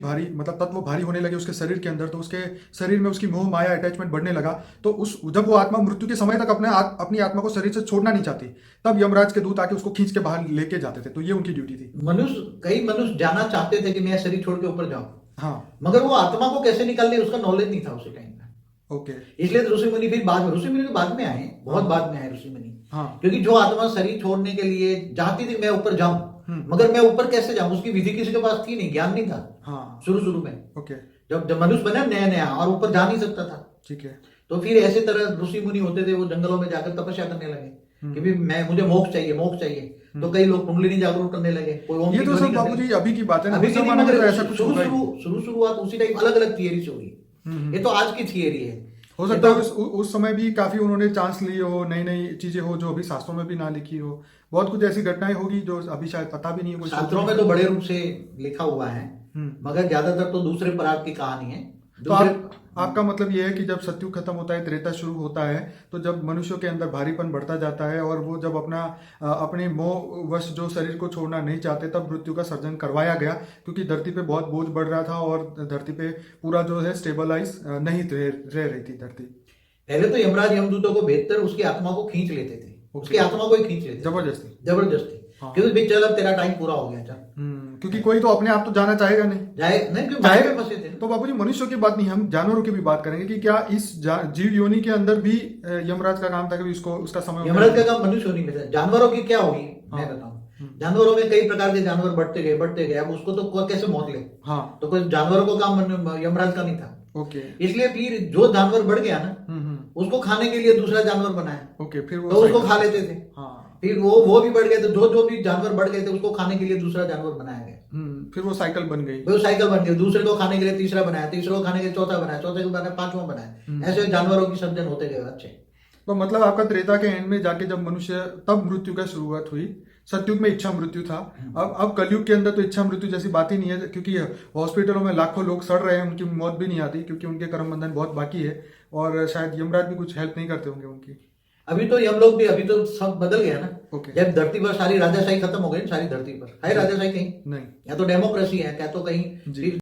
भारी मतलब तत्व भारी होने लगे उसके शरीर के अंदर, तो उसके शरीर में उसकी मोह माया अटैचमेंट बढ़ने लगा। तो उस जब वो आत्मा मृत्यु के समय तक अपनी आत्मा को शरीर से छोड़ना नहीं चाहती, तब यमराज के दूत आके उसको खींच के बाहर लेके जाते थे। तो ये उनकी ड्यूटी थी। कई मनुष्य जाना चाहते थे कि मैं शरीर छोड़ के ऊपर जाऊं, हाँ। मगर वो आत्मा को कैसे निकालने उसका नॉलेज नहीं था उसी टाइम में। ओके। इसलिए तो ऋषि मुनि फिर बाद में, ऋषि मुनि तो बाद में आए, बहुत बाद में आए ऋषि मुनि। हाँ। क्योंकि जो आत्मा शरीर छोड़ने के लिए चाहती थी मैं ऊपर जाऊं, मगर मैं ऊपर कैसे जाऊं, उसकी विधि किसी के पास थी नहीं, ज्ञान नहीं था। हाँ। शुरू में ओके। जब मनुष्य बना नया नया और ऊपर जा नहीं सकता था, ठीक है। तो फिर ऐसे तरह ऋषि मुनि होते थे, वो जंगलों में जाकर तपस्या करने लगे कि भी मुझे मोक्ष चाहिए, मोक्ष चाहिए। तो कई लोग कुंडलिनी जागरूक करने लगे, कोई ओम ये की तो ध्वनि सब करने बाबूजी लगे। अभी की बात है ना, अभी उस की नहीं, जमाने में मगर तो ऐसा कुछ होगा ही। शुरुआत उसी टाइम अलग अलग थियरी से हुई। ये तो आज की थियरी है। हो सकता है उस समय भी काफी उन्होंने चांस लिए हो, नई नई चीजें हो जो अभी शास्त्रों में भी ना लिखी हो। बहुत कुछ ऐसी घटनाएं होगी जो अभी शायद पता भी नहीं हो। शास्त्रों में तो बड़े रूप से लिखा हुआ है, मगर ज्यादातर तो दूसरे प्रकार की कहानी है। तो आपका मतलब ये है कि जब सतयुग खत्म होता है, त्रेता शुरू होता है, तो जब मनुष्यों के अंदर भारीपन बढ़ता जाता है और वो जब अपने मोह वश जो शरीर को छोड़ना नहीं चाहते, तब मृत्यु का सर्जन करवाया गया। क्योंकि धरती पे बहुत बोझ बढ़ रहा था और धरती पे पूरा जो है स्टेबलाइज नहीं रह रही थी धरती। पहले तो यमराज यमदूतों को भेजकर उसकी आत्मा को खींच लेते थे, उसकी आत्मा को ही खींच लेते जबरदस्ती। हाँ। क्योंकि भाई चल अब तेरा टाइम पूरा हो गया, चल। क्योंकि कोई तो अपने आप तो जाना चाहेगा नहीं, क्योंकि माया में फंसे थे। तो बाबूजी मनुष्यों की बात नहीं, हम जानवरों की भी बात करेंगे कि क्या इस जीव योनि के अंदर भी यमराज का काम था कि इसको उसका समय। यमराज का काम मनुष्य योनि में था। जानवरों की क्या होगी मैं बताऊं। जानवरों में कई प्रकार के जानवर बढ़ते गए। अब उसको तो कैसे मौत ले। हाँ। तो कोई जानवरों को काम यमराज का नहीं था। ओके। इसलिए फिर जो जानवर बढ़ गया ना, उसको खाने के लिए दूसरा जानवर बनाया। ओके। फिर तो उसको खा लेते थे। हाँ। फिर वो भी बढ़ गए, तो जो भी जानवर बढ़ गए थे उसको खाने के लिए दूसरा जानवर बनाया गया। फिर वो साइकिल बन गई। वो साइकिल बन गई, दूसरे को खाने के लिए तीसरा बनाया, तीसरे को खाने के लिए चौथा बनाया, चौथे को बनाया पांचवा बनाया। ऐसे जानवरों की सर्जन होते गए अच्छे। तो मतलब आपका त्रेता के एंड में जाके जब मनुष्य, तब मृत्यु का शुरुआत हुई। सतयुग में इच्छा मृत्यु था। अब कलयुग के अंदर तो इच्छा मृत्यु जैसी बात ही नहीं है, क्योंकि हॉस्पिटलों में लाखों लोग सड़ रहे हैं, उनकी मौत भी नहीं आती क्योंकि उनके कर्म बंधन बहुत बाकी है। और शायद यमराज भी कुछ हेल्प नहीं करते होंगे उनकी। अभी तो हम लोग भी, अभी तो सब बदल गया ना। ओके। जब धरती पर सारी राजाशाही खत्म हो गई, सारी धरती पर है राजाशाही कहीं नहीं, या तो डेमोक्रेसी है, क्या तो कहीं